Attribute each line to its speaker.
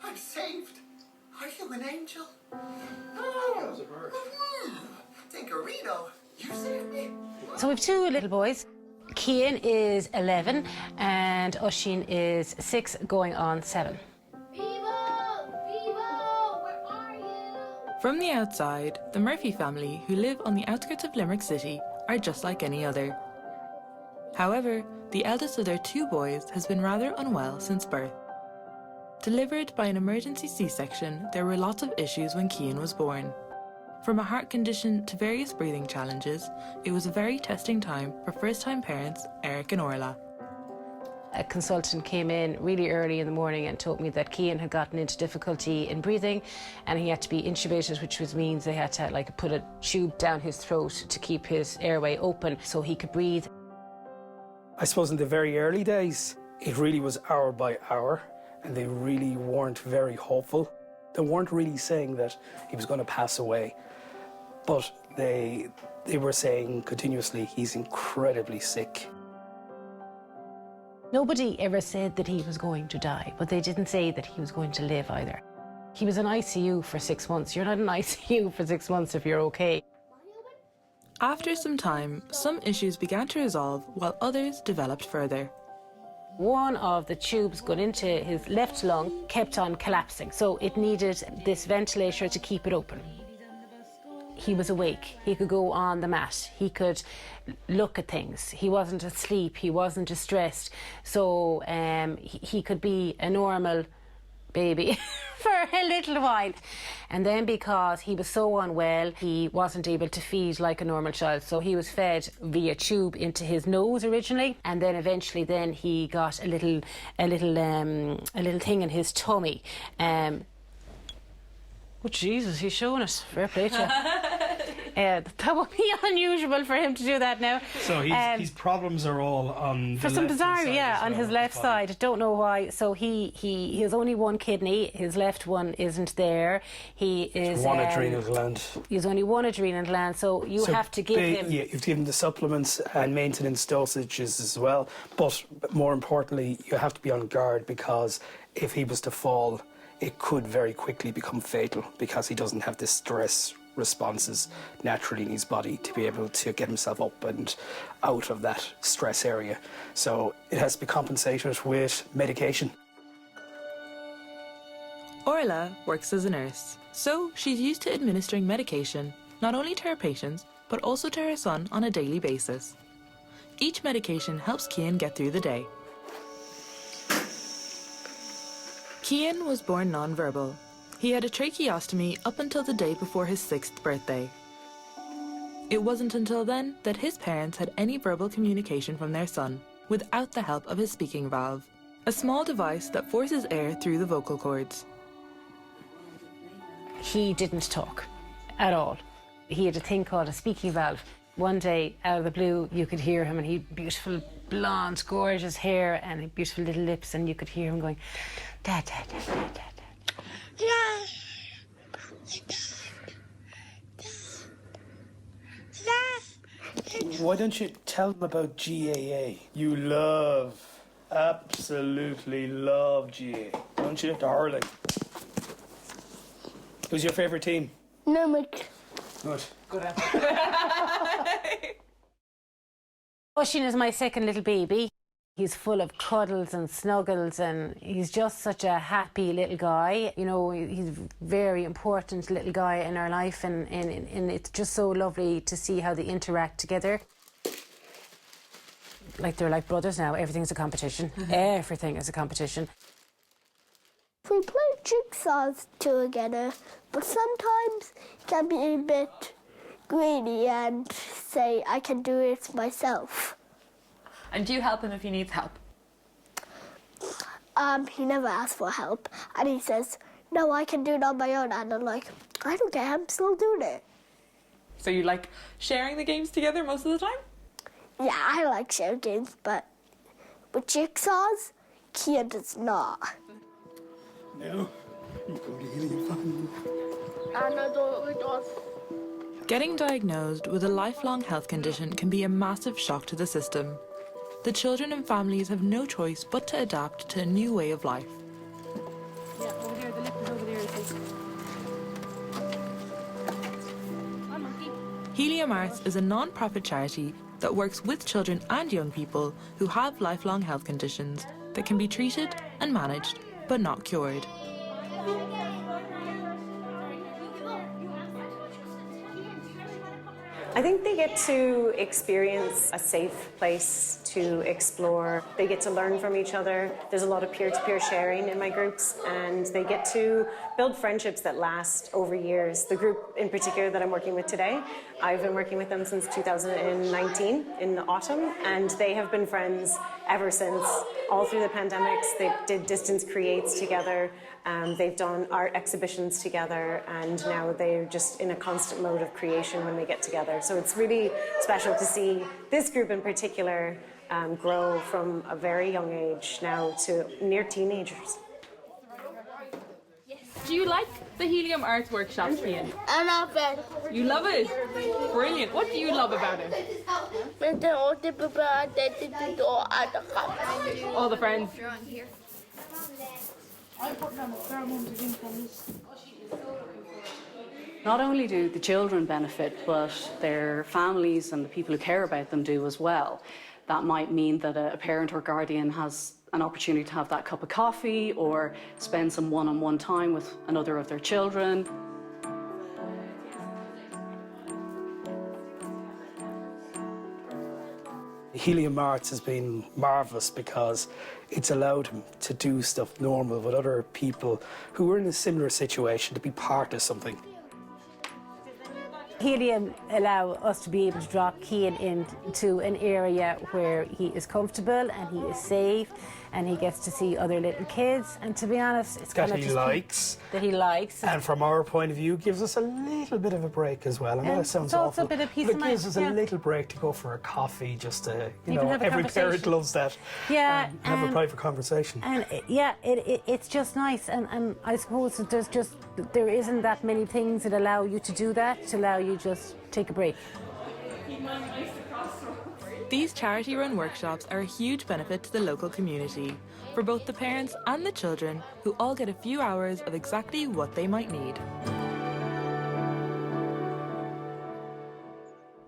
Speaker 1: I'm saved. Are you an angel? Oh, was a bird. Tinkerito, you saved me.
Speaker 2: So we have two little boys. Cian is 11 and Oisín is 6 going on 7.
Speaker 3: From the outside, the Murphy family, who live on the outskirts of Limerick City, are just like any other. However, the eldest of their 2 boys has been rather unwell since birth. Delivered by an emergency C-section, there were lots of issues when Cian was born. From a heart condition to various breathing challenges, it was a very testing time for first-time parents Eric and Orla.
Speaker 2: A consultant came in really early in the morning and told me that Cian had gotten into difficulty in breathing and he had to be intubated, which means they had to put a tube down his throat to keep his airway open so he could breathe.
Speaker 4: I suppose in the very early days, it really was hour by hour and they really weren't very hopeful. They weren't really saying that he was going to pass away, but they were saying continuously he's incredibly sick.
Speaker 2: Nobody ever said that he was going to die, but they didn't say that he was going to live either. He was in ICU for 6 months. You're not in ICU for 6 months if you're okay.
Speaker 3: After some time, some issues began to resolve while others developed further.
Speaker 2: One of the tubes going into his left lung kept on collapsing, so it needed this ventilator to keep it open. He was awake, he could go on the mat, he could look at things, he wasn't asleep, he wasn't distressed, so he could be a normal baby for a little while. And then because he was so unwell, he wasn't able to feed like a normal child, so he was fed via tube into his nose originally, and then eventually he got a little thing in his tummy. Oh Jesus, he's showing us. Fair play to you. That would be unusual for him to do that now.
Speaker 4: So his problems are all on
Speaker 2: for
Speaker 4: the
Speaker 2: some
Speaker 4: left
Speaker 2: bizarre,
Speaker 4: side
Speaker 2: yeah, on his left
Speaker 4: body.
Speaker 2: side. Don't know why. So he has only one kidney. His left one isn't there. He is
Speaker 4: one adrenal gland.
Speaker 2: He's only one adrenal gland. So you have to give him.
Speaker 4: Yeah, you've given the supplements and maintenance dosages as well. But more importantly, you have to be on guard because if he was to fall, it could very quickly become fatal because he doesn't have the stress responses naturally in his body to be able to get himself up and out of that stress area. So it has to be compensated with medication.
Speaker 3: Orla works as a nurse, so she's used to administering medication not only to her patients but also to her son on a daily basis. Each medication helps Cian get through the day. Cian was born non-verbal. He had a tracheostomy up until the day before his 6th birthday. It wasn't until then that his parents had any verbal communication from their son without the help of his speaking valve, a small device that forces air through the vocal cords.
Speaker 2: He didn't talk at all. He had a thing called a speaking valve. One day, out of the blue, you could hear him, and he had beautiful, blonde, gorgeous hair and beautiful little lips, and you could hear him going, Dad, Dad, Dad, Dad, Dad, Dad.
Speaker 4: Why don't you tell them about GAA? You absolutely love GAA, don't you? The hurling. Who's your favourite team?
Speaker 5: Limerick.
Speaker 2: Good answer. Oisín is my second little baby. He's full of cuddles and snuggles, and he's just such a happy little guy. You know, he's a very important little guy in our life, and it's just so lovely to see how they interact together. Like, they're like brothers now. Everything's a competition. Everything is a competition.
Speaker 5: We play jigsaws together, but sometimes it can be a bit greedy and say, I can do it myself.
Speaker 6: And do you help him if he needs help?
Speaker 5: He never asks for help, and he says, no, I can do it on my own. And I'm like, I don't care, I'm still doing it.
Speaker 6: So you like sharing the games together most of the time?
Speaker 5: Yeah, I like sharing games, but with jigsaws, Cian does not.
Speaker 4: No, you go to Helium.
Speaker 5: And I don't it does.
Speaker 3: Getting diagnosed with a lifelong health condition can be a massive shock to the system. The children and families have no choice but to adapt to a new way of life.
Speaker 2: Yeah, over there, the
Speaker 3: Helium Arts is a non-profit charity that works with children and young people who have lifelong health conditions that can be treated and managed, but not cured.
Speaker 7: I think they get to experience a safe place to explore. They get to learn from each other. There's a lot of peer-to-peer sharing in my groups, and they get to build friendships that last over years. The group in particular that I'm working with today, I've been working with them since 2019 in the autumn, and they have been friends ever since. All through the pandemics, they did distance creates together. They've done art exhibitions together, and now they're just in a constant mode of creation when they get together. So it's really special to see this group in particular grow from a very young age now to near teenagers.
Speaker 6: Do you like the Helium Arts workshops, Ian?
Speaker 5: I love it.
Speaker 6: You love it? Brilliant. What do you love about it? All the friends.
Speaker 8: Not only do the children benefit, but their families and the people who care about them do as well. That might mean that a parent or guardian has an opportunity to have that cup of coffee or spend some one-on-one time with another of their children.
Speaker 4: Helium Arts has been marvellous because it's allowed him to do stuff normal with other people who were in a similar situation, to be part of something.
Speaker 2: Helium allow us to be able to drop Cian into an area where he is comfortable and he is safe and he gets to see other little kids, and to be honest, it's kind of just that he likes.
Speaker 4: And from our point of view, gives us a little bit of a break as well. I know that sounds
Speaker 2: it's also
Speaker 4: awful,
Speaker 2: a bit of peace
Speaker 4: but
Speaker 2: of
Speaker 4: it
Speaker 2: mind,
Speaker 4: gives us a little break to go for a coffee, just to, you know,
Speaker 2: have a
Speaker 4: every parent
Speaker 2: conversation.
Speaker 4: loves that.
Speaker 2: Yeah,
Speaker 4: have a private conversation.
Speaker 2: And it's just nice, and I suppose that there isn't that many things that allow you to do that, to allow you just take a break.
Speaker 3: These charity-run workshops are a huge benefit to the local community, for both the parents and the children, who all get a few hours of exactly what they might need.